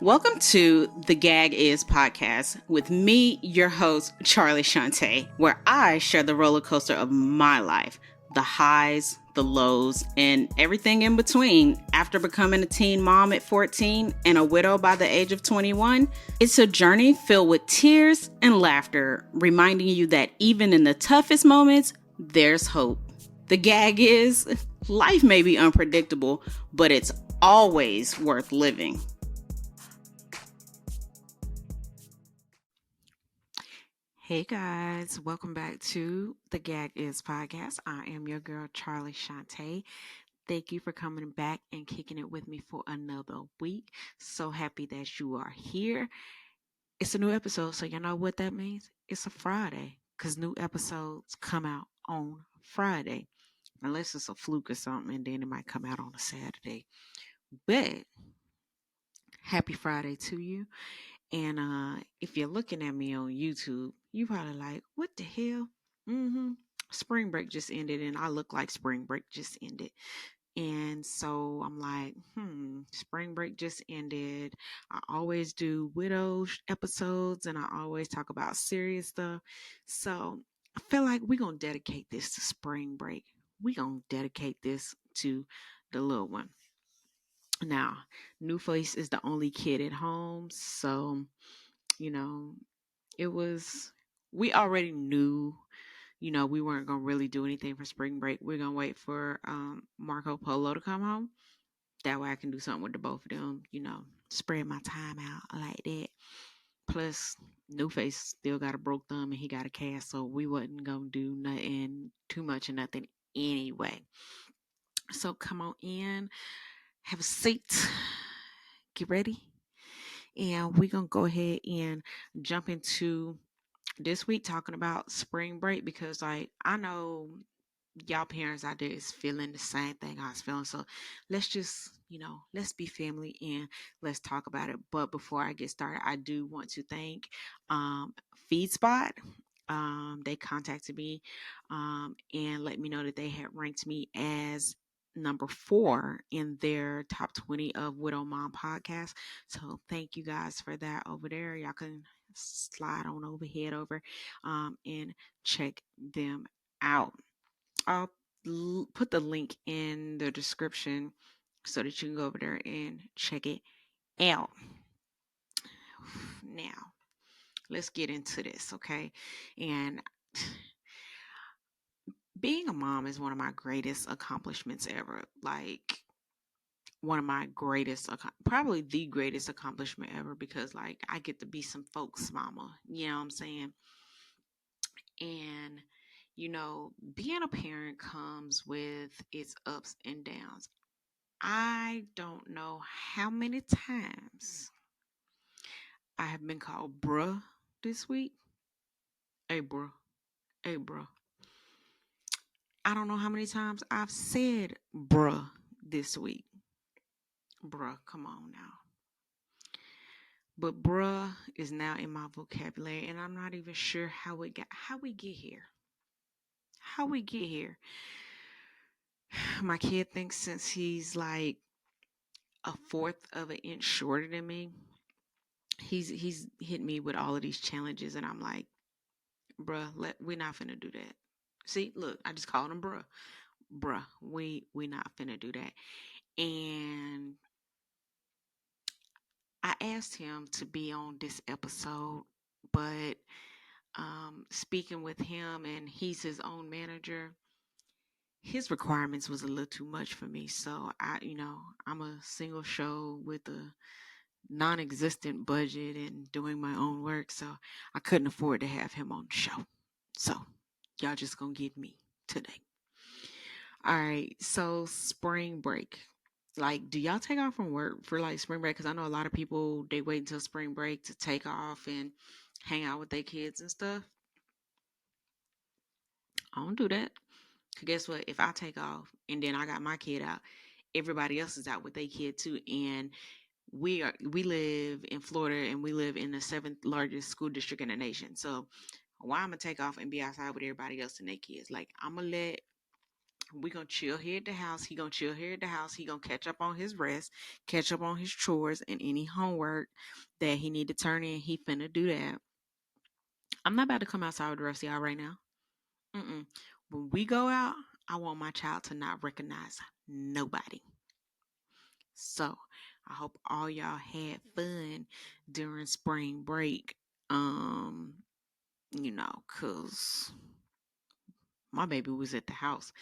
Welcome to the Gag Is podcast with me, your host, Charlie Shantae, where I share the roller coaster of my life, the highs, the lows, and everything in between. After becoming a teen mom at 14 and a widow by the age of 21, it's a journey filled with tears and laughter, reminding you that even in the toughest moments, there's hope. The gag is, life may be unpredictable, but it's always worth living. Hey guys, welcome back to the Gag Is podcast. I am your girl, Charlie Shantae. Thank you for coming back and kicking it with me for another week. So happy that you are here. It's a new episode, so you know what that means? It's a Friday because new episodes come out on Friday. Unless it's a fluke or something, and then it might come out on a Saturday. But happy Friday to you. And if you're looking at me on YouTube, you probably like, what the hell? Spring break just ended, and I look like spring break just ended. And so I'm like, spring break just ended. I always do widow episodes, and I always talk about serious stuff. So I feel like we're going to dedicate this to spring break. We're going to dedicate this to the little one. Now, New Face is the only kid at home, so you know, it was, we already knew, we weren't going to really do anything for spring break. We're going to wait for Marco Polo to come home. That way I can do something with the both of them, spread my time out like that. Plus, New Face still got a broke thumb and he got a cast, so we wasn't going to do nothing, too much of nothing anyway. So come on in, have a seat, get ready. And we're going to go ahead and jump into this week talking about spring break because, like, I know y'all parents out there is feeling the same thing I was feeling. So let's just, let's be family and let's talk about it. But before I get started, I do want to thank FeedSpot. They contacted me and let me know that they had ranked me as number 4 in their top 20 of Widow Mom podcasts. So thank you guys for that over there. Y'all can slide on over, head over, and check them out. I'll put the link in the description so that you can go over there and check it out. Now, let's get into this, okay? And being a mom is one of my greatest accomplishments ever. Like, one of my greatest, probably the greatest accomplishment ever because, like, I get to be some folks' mama. You know what I'm saying? And, being a parent comes with its ups and downs. I don't know how many times I have been called bruh this week. Hey, bruh. Hey, bruh. I don't know how many times I've said bruh this week. Bruh, come on now. But bruh is now in my vocabulary, and I'm not even sure how we get here. How we get here. My kid thinks since he's like a fourth of an inch shorter than me, he's hit me with all of these challenges, and I'm like, bruh, we're not finna do that. See, look, I just called him bruh. We not finna do that. And I asked him to be on this episode, but speaking with him, and he's his own manager, his requirements was a little too much for me. So I'm a single show with a non-existent budget and doing my own work, so I couldn't afford to have him on the show. So y'all just gonna get me today. All right, so spring break. Like, do y'all take off from work for like spring break? Because I know a lot of people, they wait until spring break to take off and hang out with their kids and stuff. I don't do that. Cause guess what? If I take off and then I got my kid out, everybody else is out with their kid too. And we live in Florida, and we live in the 7th largest school district in the nation. So why I'm gonna take off and be outside with everybody else and their kids? Like, I'm gonna let We gonna chill here at the house. He gonna chill here at the house. He gonna catch up on his rest, catch up on his chores and any homework that he need to turn in. He finna do that. I'm not about to come outside with the rest of y'all right now. Mm-mm. When we go out, I want my child to not recognize nobody. So I hope all y'all had fun during spring break. Um, cause my baby was at the house.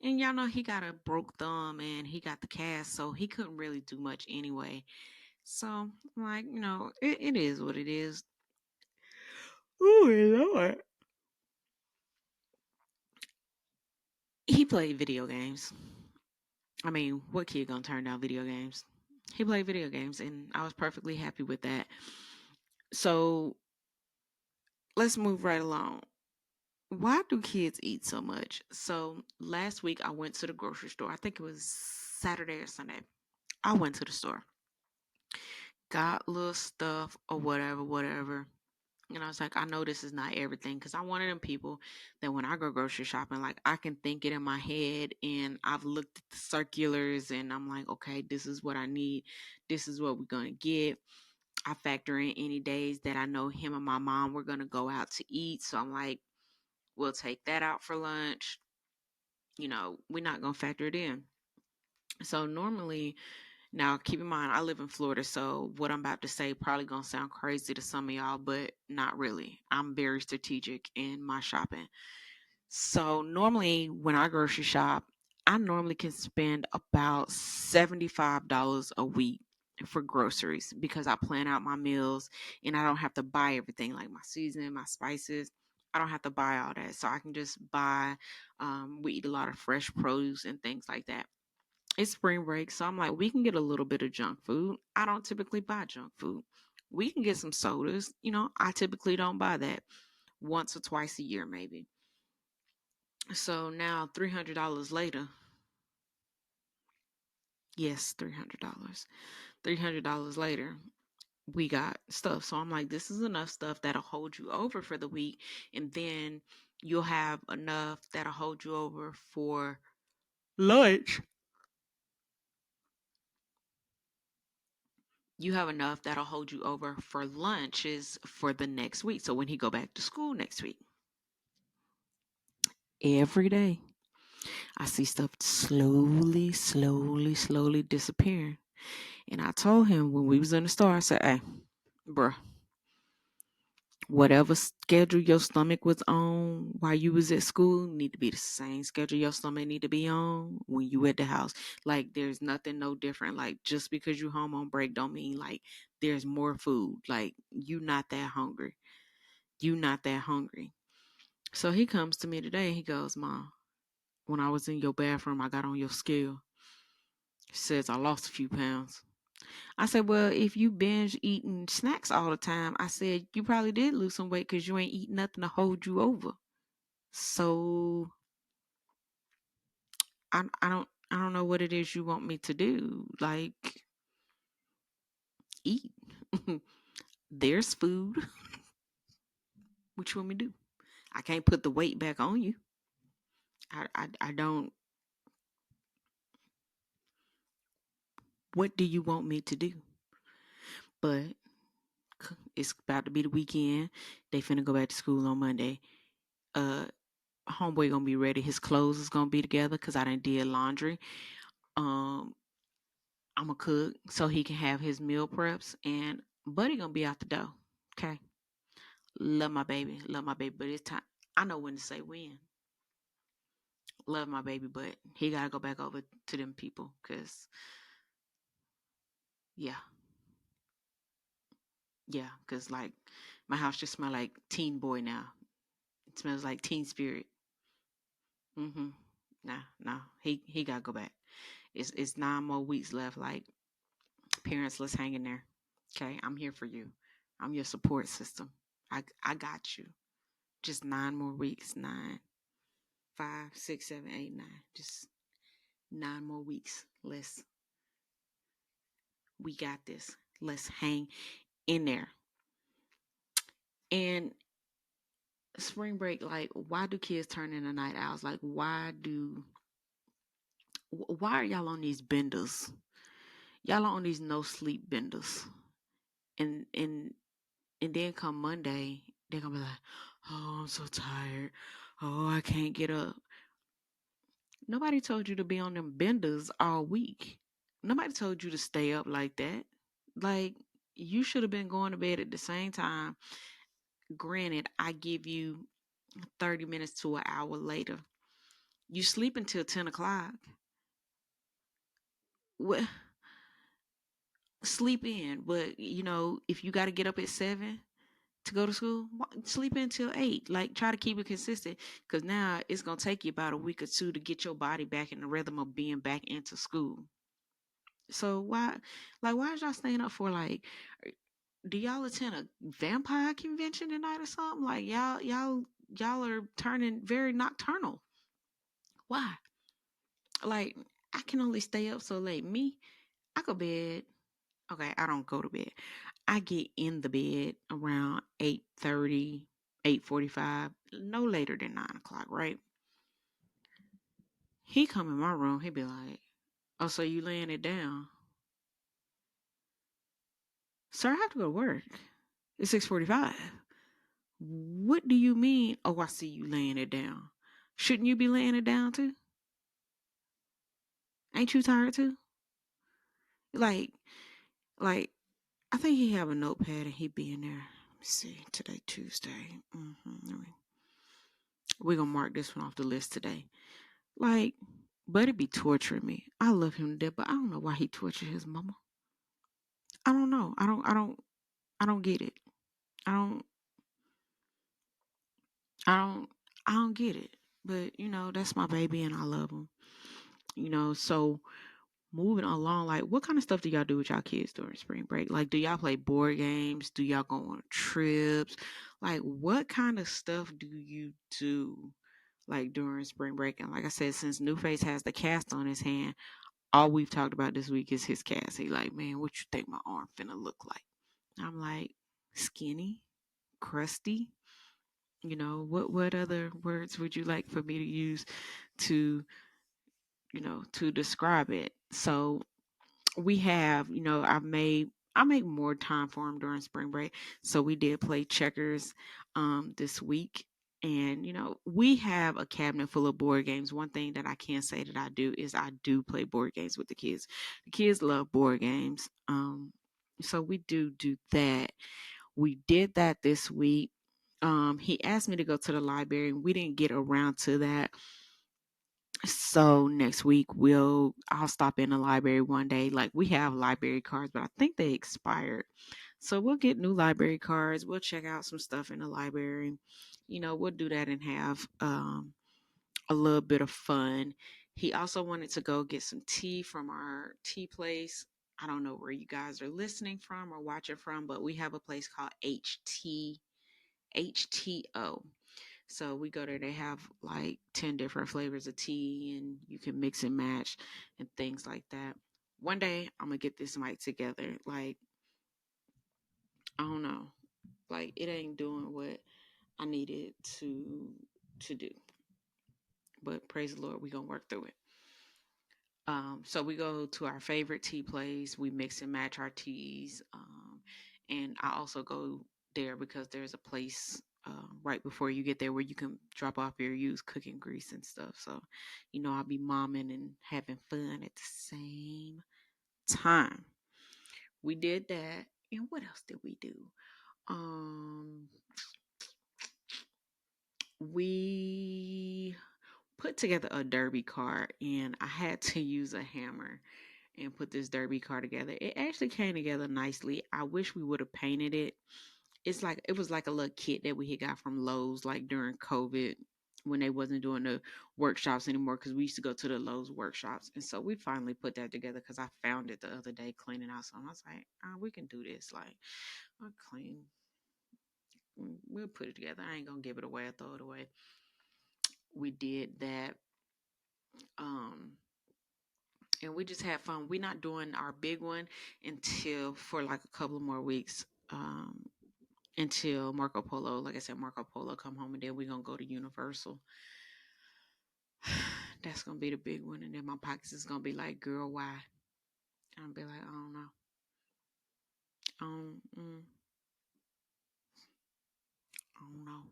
And y'all know he got a broke thumb and he got the cast, so he couldn't really do much anyway. So, like, it is what it is. Oh, Lord. He played video games. I mean, what kid gonna turn down video games? He played video games, and I was perfectly happy with that. So, let's move right along. Why do kids eat so much? So, last week I went to the grocery store. I think it was Saturday or Sunday. I went to the store, got little stuff or whatever, whatever. And I was like, I know this is not everything because I'm one of them people that when I go grocery shopping, like I can think it in my head and I've looked at the circulars and I'm like, okay, this is what I need. This is what we're going to get. I factor in any days that I know him and my mom were going to go out to eat. So I'm like, we'll take that out for lunch. We're not going to factor it in. So normally, now, keep in mind, I live in Florida, so what I'm about to say probably gonna sound crazy to some of y'all, but not really. I'm very strategic in my shopping. So normally, when I grocery shop, I normally can spend about $75 a week for groceries because I plan out my meals and I don't have to buy everything like my seasoning, my spices. I don't have to buy all that, so I can just buy. We eat a lot of fresh produce and things like that. It's spring break, so I'm like, we can get a little bit of junk food. I don't typically buy junk food. We can get some sodas. I typically don't buy that once or twice a year, maybe. So now, $300 later, yes, $300. $300 later, we got stuff. So I'm like, this is enough stuff that'll hold you over for the week. And then you'll have enough that'll hold you over for lunch. You have enough that'll hold you over for lunches for the next week. So when he go back to school next week, every day I see stuff slowly, slowly, slowly disappearing. And I told him when we was in the store, I said, "Hey, bruh, whatever schedule your stomach was on while you was at school need to be the same schedule your stomach need to be on when you at the house. Like there's nothing no different. Like just because you home on break don't mean like there's more food. Like you not that hungry. You not that hungry." So he comes to me today. He goes, "Mom, when I was in your bathroom, I got on your scale. It says I lost a few pounds." I said, "Well, if you binge eating snacks all the time," I said, "you probably did lose some weight because you ain't eating nothing to hold you over." So I don't know what it is you want me to do. Like eat. There's food. What you want me to do? I can't put the weight back on you. I don't. What do you want me to do? But it's about to be the weekend. They finna go back to school on Monday. Uh, Homeboy gonna be ready. His clothes is gonna be together because I done did laundry. Um, I'm gonna cook so he can have his meal preps, and Buddy gonna be out the door. Okay, love my baby, but it's time. I know when to say when. Love my baby, but he gotta go back over to them people, cause yeah, yeah, cause like my house just smell like teen boy now. It smells like teen spirit. Mm-hmm. Nah. He gotta go back. It's 9 more weeks left. Like parents, let's hang in there. Okay, I'm here for you. I'm your support system. I got you. Just 9 more weeks. 9, 5, 6, 7, 8, 9. Just 9 more weeks. We got this. Let's hang in there. And spring break, like, why do kids turn into night owls? Like, why do Why are y'all on these benders? Y'all are on these no sleep benders. And and and then come Monday, they're gonna be like, "Oh, I'm so tired. Oh, I can't get up." Nobody told you to be on them benders all week. Nobody told you to stay up like that. Like, you should have been going to bed at the same time. Granted, I give you 30 minutes to an hour later. You sleep until 10 o'clock. Well, sleep in. But, if you got to get up at 7 to go to school, sleep until 8. Like, try to keep it consistent. Because now it's going to take you about a week or two to get your body back in the rhythm of being back into school. So why is y'all staying up for, like, do y'all attend a vampire convention tonight or something? Like, y'all are turning very nocturnal. Why? Like, I can only stay up so late. Me, I go to bed. Okay, I don't go to bed. I get in the bed around 8:30, 8:45, no later than 9 o'clock, right? He come in my room, he be like, "Oh, so you laying it down?" Sir, I have to go to work. It's 6:45. What do you mean? Oh, I see you laying it down. Shouldn't you be laying it down too? Ain't you tired too? Like, like, I think he have a notepad and he be in there. Let me see. Today, Tuesday. We're gonna mark this one off the list today. Like, Buddy be torturing me. I love him to death, but I don't know why he tortured his mama. I don't know. I don't get it. I don't I don't I don't get it. But that's my baby and I love him. So moving along, like, what kind of stuff do y'all do with y'all kids during spring break? Like, do y'all play board games? Do y'all go on trips? Like, what kind of stuff do you do, like, during spring break? And like I said, since New Face has the cast on his hand, all we've talked about this week is his cast. He like, "Man, what you think my arm finna look like?" I'm like, "Skinny, crusty." What other words would you like for me to use to to describe it? So we have, I make more time for him during spring break. So we did play checkers this week. And we have a cabinet full of board games. One thing that I can say that I do is I do play board games with the kids. The kids love board games. So we do that. We did that this week. He asked me to go to the library, and we didn't get around to that. So next week I'll stop in the library one day. Like, we have library cards, but I think they expired. So we'll get new library cards. We'll check out some stuff in the library. We'll do that and have a little bit of fun. He also wanted to go get some tea from our tea place. I don't know where you guys are listening from or watching from, but we have a place called HTO. So we go there, they have like 10 different flavors of tea, and you can mix and match and things like that. One day I'm gonna get this mic together. Like, I don't know. Like, it ain't doing what I needed to do. But praise the Lord, we gonna work through it. So we go to our favorite tea place. We mix and match our teas. And I also go there because there's a place right before you get there where you can drop off your used cooking grease and stuff. So, I'll be momming and having fun at the same time. We did that. And what else did we do? Um, we put together a derby card, and I had to use a hammer and put this derby car together. It actually came together nicely. I wish we would have painted it. It was like a little kit that we had got from Lowe's, like during COVID, when they wasn't doing the workshops anymore, because we used to go to the Lowe's workshops. And so we finally put that together because I found it the other day cleaning out something. I was like, oh, we can do this. Like, I'll clean. We'll put it together. I ain't gonna give it away or throw it away. We did that. Um, and we just had fun. We're not doing our big one until for like a couple of more weeks, until Marco Polo, like I said, Marco Polo come home, and then we're gonna go to Universal. That's gonna be the big one, and then my pockets is gonna be like, girl, why? I'll be like, I don't know. Um, mm, I don't know.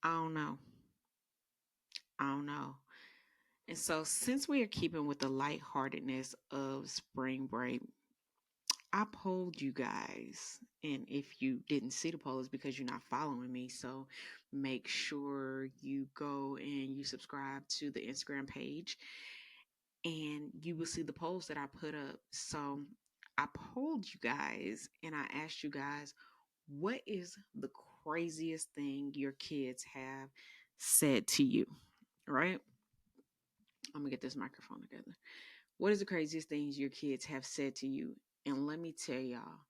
I don't know. I don't know. And so, since we are keeping with the lightheartedness of spring break, I polled you guys. And if you didn't see the poll, it's because you're not following me. So, make sure you go and you subscribe to the Instagram page, and you will see the polls that I put up. So, I polled you guys and I asked you guys, what is the craziest thing your kids have said to you? Right? I'm gonna get this microphone together. What is the craziest things your kids have said to you? And let me tell y'all,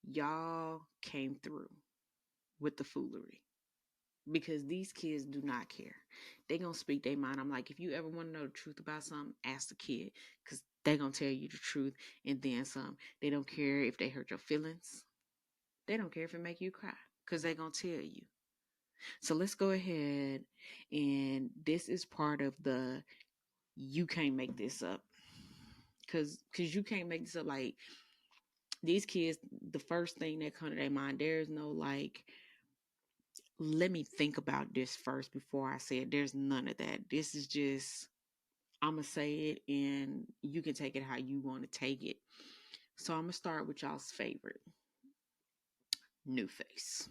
y'all came through with the foolery because these kids do not care. They gonna speak their mind. I'm like, if you ever want to know the truth about something, ask the kid because they gonna tell you the truth and then some. They don't care if they hurt your feelings. They don't care if it make you cry because they gonna tell you. So let's go ahead, and this is part of the you can't make this up because you can't make this up. Like these kids, the first thing that come to their mind, there's no like, let me think about this first before I say it. There's none of that. This is just, I'm gonna say it and you can take it how you want to take it. So I'm gonna start with y'all's favorite, New Face.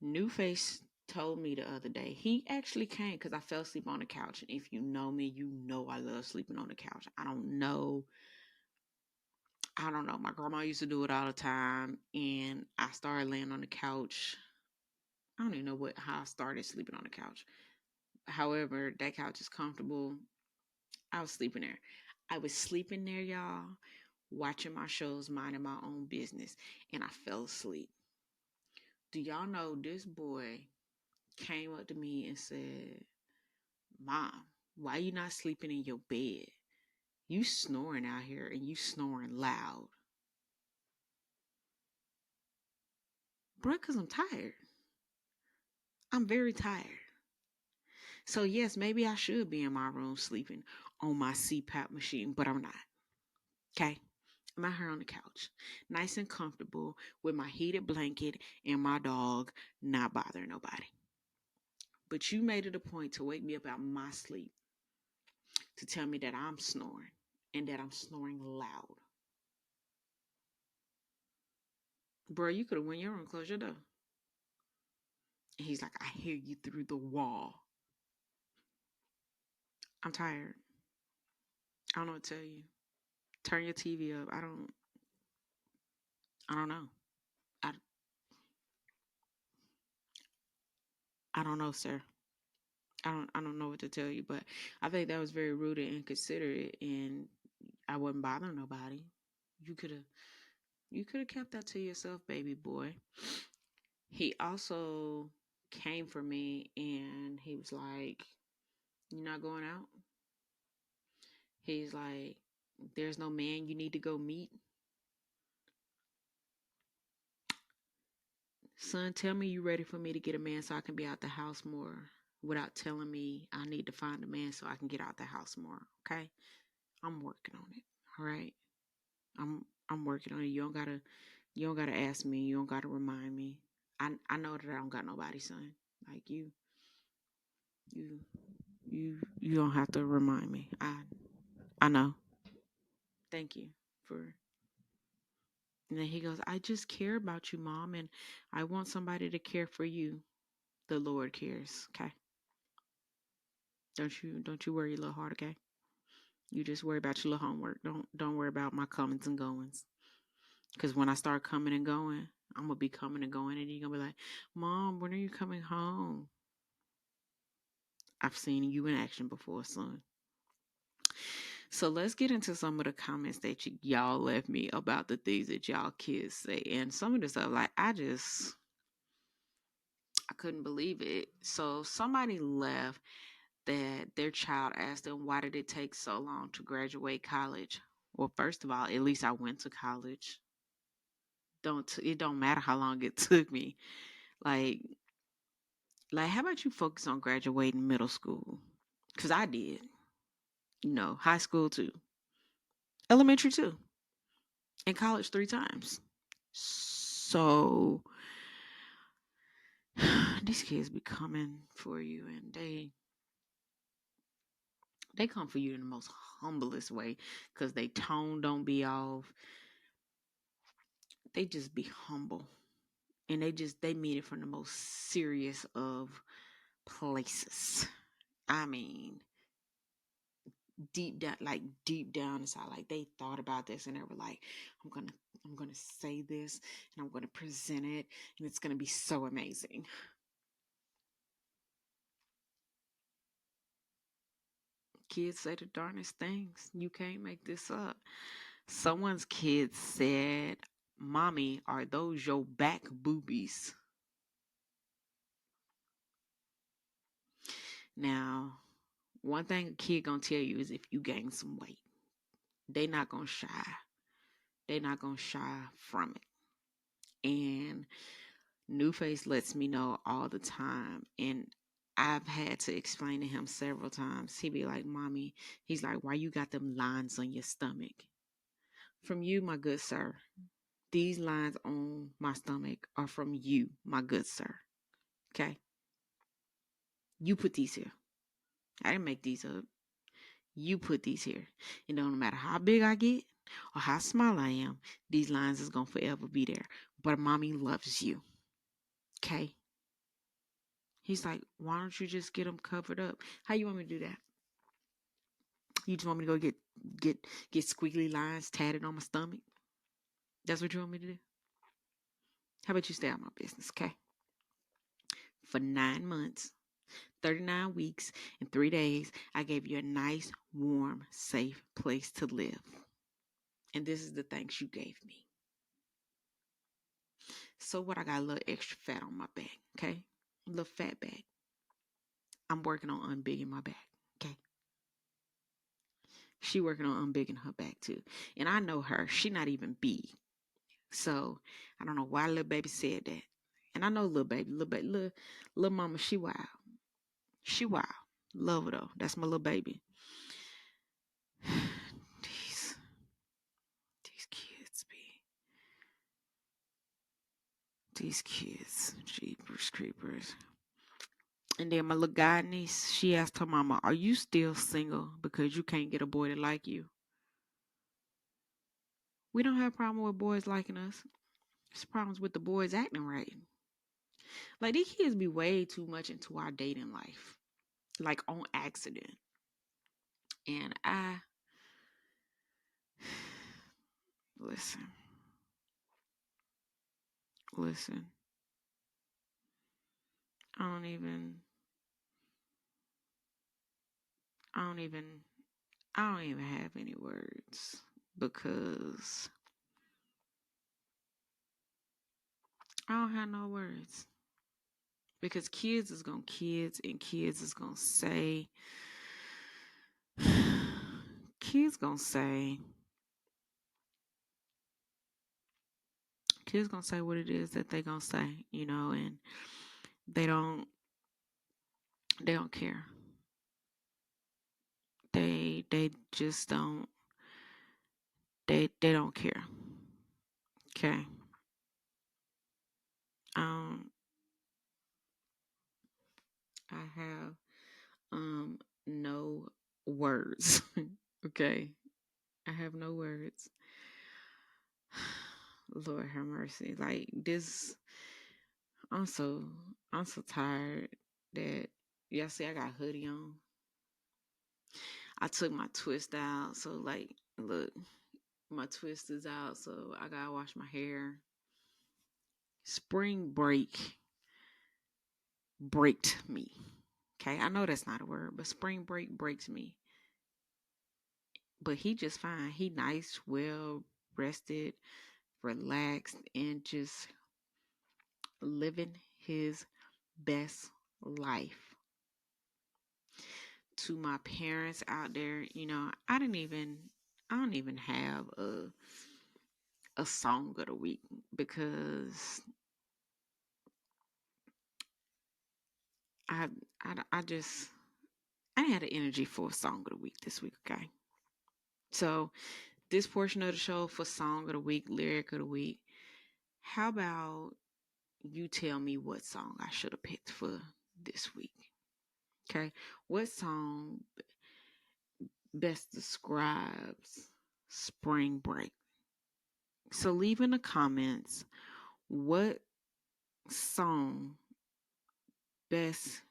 New Face told me the other day. He actually came because I fell asleep on the couch. And if you know me, you know I love sleeping on the couch. I don't know. I don't know. My grandma used to do it all the time. And I started laying on the couch. I don't even know how I started sleeping on the couch. However, that couch is comfortable. I was sleeping there. I was sleeping there, y'all, watching my shows, minding my own business. And I fell asleep. Do y'all know this boy came up to me and said, Mom, why you not sleeping in your bed? You snoring out here and you snoring loud. Bruh, because I'm tired. I'm very tired. So, yes, maybe I should be in my room sleeping on my CPAP machine, but I'm not. Okay? I'm out here on the couch, nice and comfortable with my heated blanket and my dog, not bothering nobody. But you made it a point to wake me up out my sleep to tell me that I'm snoring and that I'm snoring loud. Bro, you could have went in your room and closed your door. And he's like, I hear you through the wall. I'm tired. I don't know what to tell you. Turn your TV up. I don't know. I, I don't know, sir. I don't know what to tell you, but I think that was very rude and inconsiderate, and I wasn't bothering nobody. You could have kept that to yourself, baby boy. He also came for me and he was like, "You're not going out?" He's like, "There's no man you need to go meet." Son, tell me you ready for me to get a man so I can be out the house more without telling me I need to find a man so I can get out the house more. Okay? I'm working on it. All right? I'm working on it. You don't gotta ask me. You don't gotta remind me. I know that I don't got nobody, son. Like you you don't have to remind me. I know. Thank you for. And then he goes, I just care about you, Mom, and I want somebody to care for you. The Lord cares. Okay. Don't you worry a little hard, okay? You just worry about your little homework. Don't worry about my comings and goings. Cause when I start coming and going, I'm gonna be coming and going, and you're gonna be like, Mom, when are you coming home? I've seen you in action before, son. So let's get into some of the comments that y'all left me about the things that y'all kids say, and some of the stuff like I couldn't believe it. So somebody left that their child asked them, why did it take so long to graduate college? Well, first of all, at least I went to college. It don't matter how long it took me. Like Like, how about you focus on graduating middle school? Because I did, high school too, elementary too, and college 3 times. So these kids be coming for you, and they come for you in the most humblest way, because they tone don't be off. They just be humble, and they mean it from the most serious of places. I mean, deep down inside, like they thought about this and they were like, I'm gonna say this and I'm gonna present it and it's gonna be so amazing. Kids say the darnest things. You can't make this up. Someone's kid said, "Mommy, are those your back boobies?" Now, one thing a kid gonna tell you is if you gain some weight, they not gonna shy. They not gonna shy from it. And New Face lets me know all the time. And I've had to explain to him several times. He be like, "Mommy," he's like, "why you got them lines on your stomach?" From you, my good sir. These lines on my stomach are from you, my good sir. Okay? You put these here. I didn't make these up. You put these here. And no matter how big I get or how small I am, these lines is going to forever be there. But mommy loves you. Okay? He's like, "why don't you just get them covered up?" How you want me to do that? You just want me to go get squiggly lines tatted on my stomach? That's what you want me to do? How about you stay out of my business, okay? For 9 months, 39 weeks, and 3 days, I gave you a nice, warm, safe place to live. And this is the thanks you gave me. So what? I got a little extra fat on my back, okay? A little fat back. I'm working on unbigging my back, okay? She working on unbigging her back too. And I know her. She not even big. So I don't know why little baby said that. And I know little mama, she wild. She wild. Love her though. That's my little baby. These these kids be these kids, jeepers creepers. And then my little guy niece, she asked her mama, "Are you still single because you can't get a boy to like you?" We don't have a problem with boys liking us. It's problems with the boys acting right. Like these kids be way too much into our dating life, like on accident. And I listen, listen. I don't even, I don't even, I don't even have any words because I don't have no words. Because kids is gonna kids and kids is gonna say, kids gonna say, kids gonna say what it is that they gonna say, and they don't, they don't care. They just don't, they don't care. Okay. Um, I have no words. Okay. I have no words. Lord have mercy. Like this, I'm so I'm so tired that y'all see I got a hoodie on. I took my twist out, so like look, my twist is out, so I gotta wash my hair. Spring break braked me. Okay, I know that's not a word, but spring break breaks me. But he just fine. He nice, well rested, relaxed, and just living his best life. To my parents out there, I don't even have a song of the week because I, I just, I had the energy for a song of the week this week, okay? So, this portion of the show for song of the week, lyric of the week, how about you tell me what song I should have picked for this week? Okay. What song best describes spring break? So leave in the comments what song best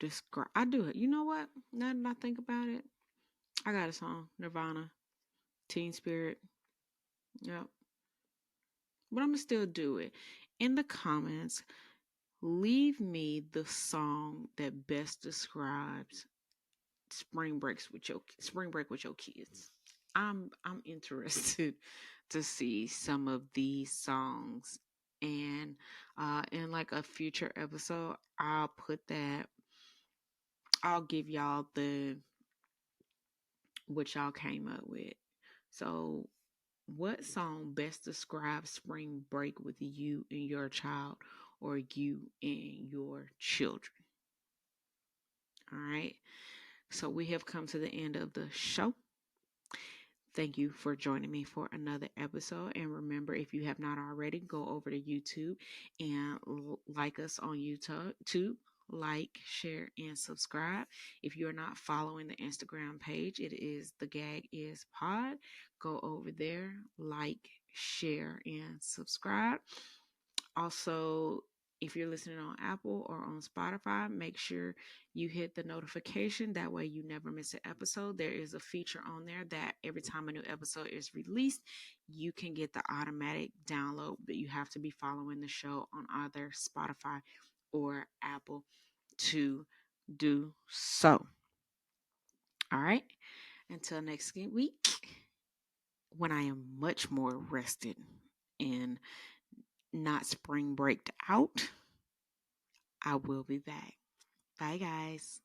describe. I do it. You know what? Now that I think about it, I got a song. Nirvana, Teen Spirit. Yep. But I'm gonna still do it. In the comments, leave me the song that best describes spring break with your kids. I'm interested to see some of these songs, and in like a future episode I'll give y'all the what y'all came up with. So what song best describes spring break with you and your child, or you and your children? All right. So we have come to the end of the show. Thank you for joining me for another episode. And remember, if you have not already, go over to YouTube and like us on YouTube. Like, share, and subscribe. If you're not following the Instagram page, it is The Gag Is Pod. Go over there, like, share, and subscribe. Also, if you're listening on Apple or on Spotify, make sure you hit the notification. That way, you never miss an episode. There is a feature on there that every time a new episode is released, you can get the automatic download, but you have to be following the show on either Spotify or Apple to do so. All right. Until next week, when I am much more rested and not spring breaked out, I will be back. Bye, guys.